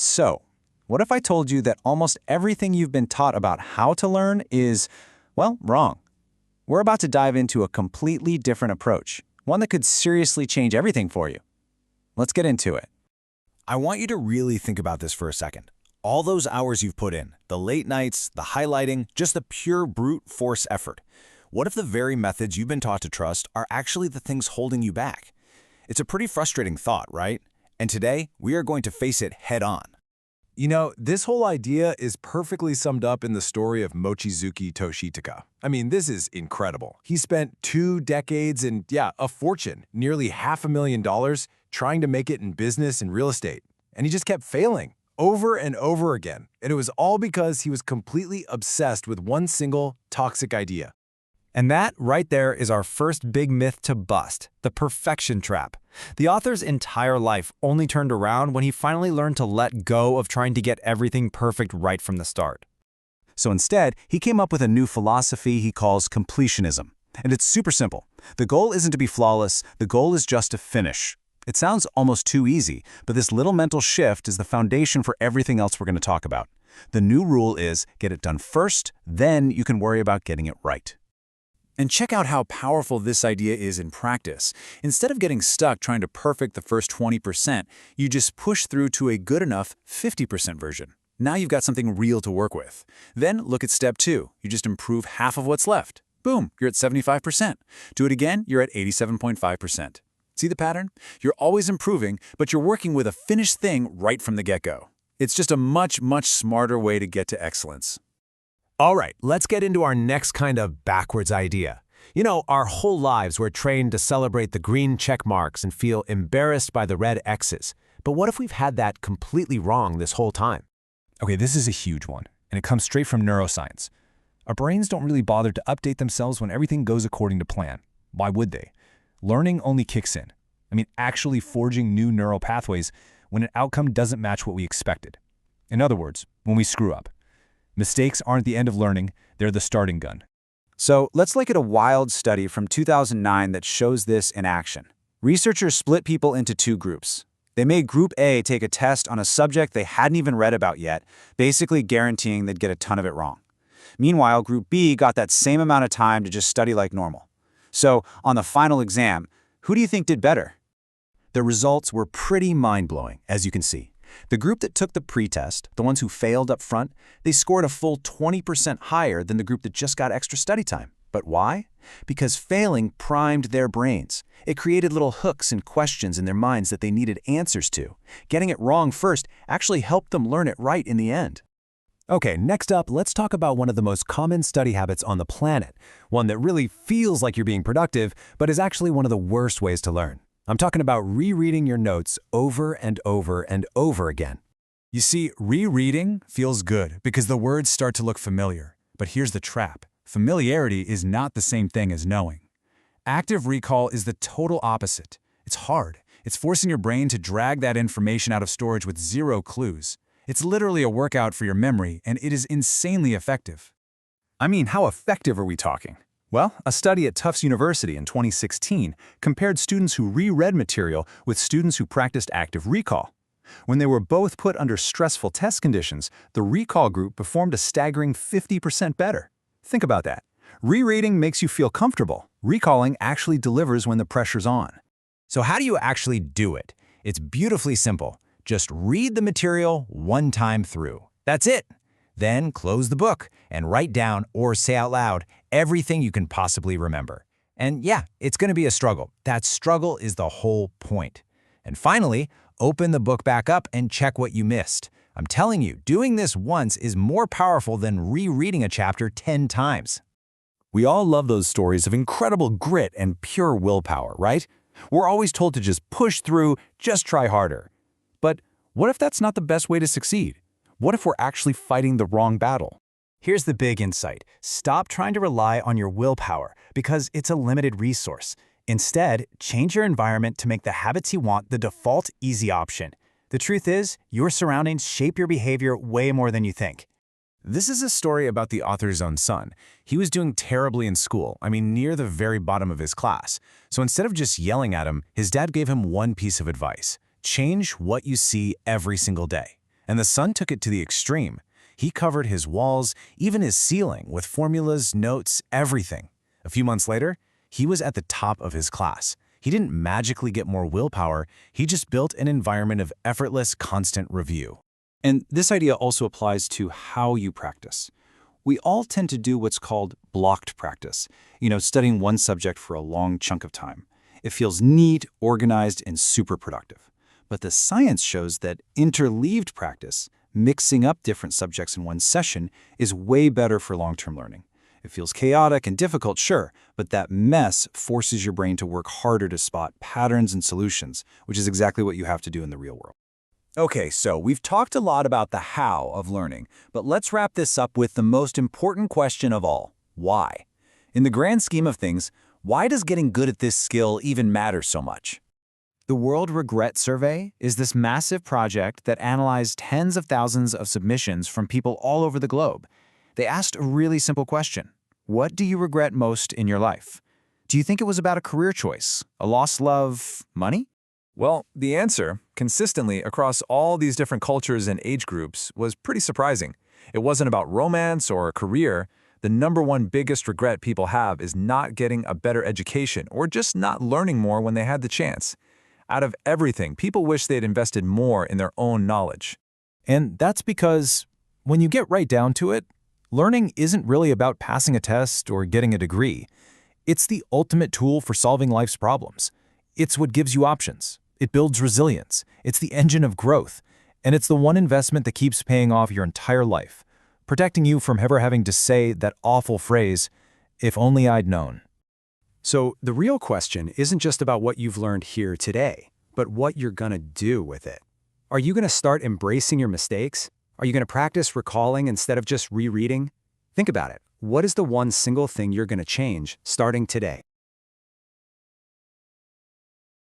So, what if I told you that almost everything you've been taught about how to learn is, well, wrong? We're about to dive into a completely different approach, one that could seriously change everything for you. Let's get into it. I want you to really think about this for a second. All those hours you've put in, the late nights, the highlighting, just the pure brute force effort. What if the very methods you've been taught to trust are actually the things holding you back? It's a pretty frustrating thought, right? And today, we are going to face it head on. You know, this whole idea is perfectly summed up in the story of Mochizuki Toshiaki. I mean, this is incredible. He spent 2 decades and, a fortune, nearly $500,000, trying to make it in business and real estate. And he just kept failing over and over again. And it was all because he was completely obsessed with one single toxic idea. And that right there is our first big myth to bust, the perfection trap. The author's entire life only turned around when he finally learned to let go of trying to get everything perfect right from the start. So instead, he came up with a new philosophy he calls completionism. And it's super simple. The goal isn't to be flawless, the goal is just to finish. It sounds almost too easy, but this little mental shift is the foundation for everything else we're going to talk about. The new rule is get it done first, then you can worry about getting it right. And check out how powerful this idea is in practice. Instead of getting stuck trying to perfect the first 20%, you just push through to a good enough 50% version. Now you've got something real to work with. Then look at step 2. You just improve half of what's left. Boom, you're at 75%. Do it again, you're at 87.5%. See the pattern? You're always improving, but you're working with a finished thing right from the get-go. It's just a much, much smarter way to get to excellence. All right, let's get into our next kind of backwards idea. You know, our whole lives we're trained to celebrate the green check marks and feel embarrassed by the red X's. But what if we've had that completely wrong this whole time? Okay, this is a huge one, and it comes straight from neuroscience. Our brains don't really bother to update themselves when everything goes according to plan. Why would they? Learning only kicks in. Actually forging new neural pathways when an outcome doesn't match what we expected. In other words, when we screw up. Mistakes aren't the end of learning, they're the starting gun. So let's look at a wild study from 2009 that shows this in action. Researchers split people into 2 groups. They made Group A take a test on a subject they hadn't even read about yet, basically guaranteeing they'd get a ton of it wrong. Meanwhile, Group B got that same amount of time to just study like normal. So, on the final exam, who do you think did better? The results were pretty mind-blowing, as you can see. The group that took the pretest, the ones who failed up front, they scored a full 20% higher than the group that just got extra study time. But why? Because failing primed their brains. It created little hooks and questions in their minds that they needed answers to. Getting it wrong first actually helped them learn it right in the end. Okay, next up, let's talk about one of the most common study habits on the planet. One that really feels like you're being productive, but is actually one of the worst ways to learn. I'm talking about rereading your notes over and over and over again. You see, rereading feels good because the words start to look familiar. But here's the trap. Familiarity is not the same thing as knowing. Active recall is the total opposite. It's hard. It's forcing your brain to drag that information out of storage with 0 clues. It's literally a workout for your memory, and it is insanely effective. How effective are we talking? Well, a study at Tufts University in 2016 compared students who reread material with students who practiced active recall. When they were both put under stressful test conditions, the recall group performed a staggering 50% better. Think about that. Rereading makes you feel comfortable. Recalling actually delivers when the pressure's on. So how do you actually do it? It's beautifully simple. Just read the material one time through. That's it. Then close the book and write down or say out loud everything you can possibly remember. And yeah, it's going to be a struggle. That struggle is the whole point. And finally, open the book back up and check what you missed. I'm telling you, doing this once is more powerful than rereading a chapter 10 times. We all love those stories of incredible grit and pure willpower, right? We're always told to just push through, just try harder. But what if that's not the best way to succeed? What if we're actually fighting the wrong battle? Here's the big insight. Stop trying to rely on your willpower because it's a limited resource. Instead, change your environment to make the habits you want the default easy option. The truth is, your surroundings shape your behavior way more than you think. This is a story about the author's own son. He was doing terribly in school, near the very bottom of his class. So instead of just yelling at him, his dad gave him one piece of advice. Change what you see every single day. And the son took it to the extreme. He covered his walls, even his ceiling, with formulas, notes, everything. A few months later, he was at the top of his class. He didn't magically get more willpower, he just built an environment of effortless, constant review. And this idea also applies to how you practice. We all tend to do what's called blocked practice, studying one subject for a long chunk of time. It feels neat, organized, and super productive. But the science shows that interleaved practice, mixing up different subjects in one session, is way better for long-term learning. It feels chaotic and difficult, sure, but that mess forces your brain to work harder to spot patterns and solutions, which is exactly what you have to do in the real world. Okay, so we've talked a lot about the how of learning, but let's wrap this up with the most important question of all: why? In the grand scheme of things, why does getting good at this skill even matter so much? The World Regret Survey is this massive project that analyzed tens of thousands of submissions from people all over the globe. They asked a really simple question: what do you regret most in your life? Do you think it was about a career choice, a lost love, money? Well, the answer, consistently across all these different cultures and age groups, was pretty surprising. It wasn't about romance or a career. The number one biggest regret people have is not getting a better education or just not learning more when they had the chance. Out of everything, people wish they'd invested more in their own knowledge. And that's because, when you get right down to it, learning isn't really about passing a test or getting a degree. It's the ultimate tool for solving life's problems. It's what gives you options. It builds resilience. It's the engine of growth. And it's the one investment that keeps paying off your entire life, protecting you from ever having to say that awful phrase, "If only I'd known." So the real question isn't just about what you've learned here today, but what you're going to do with it. Are you going to start embracing your mistakes? Are you going to practice recalling instead of just rereading? Think about it. What is the one single thing you're going to change starting today?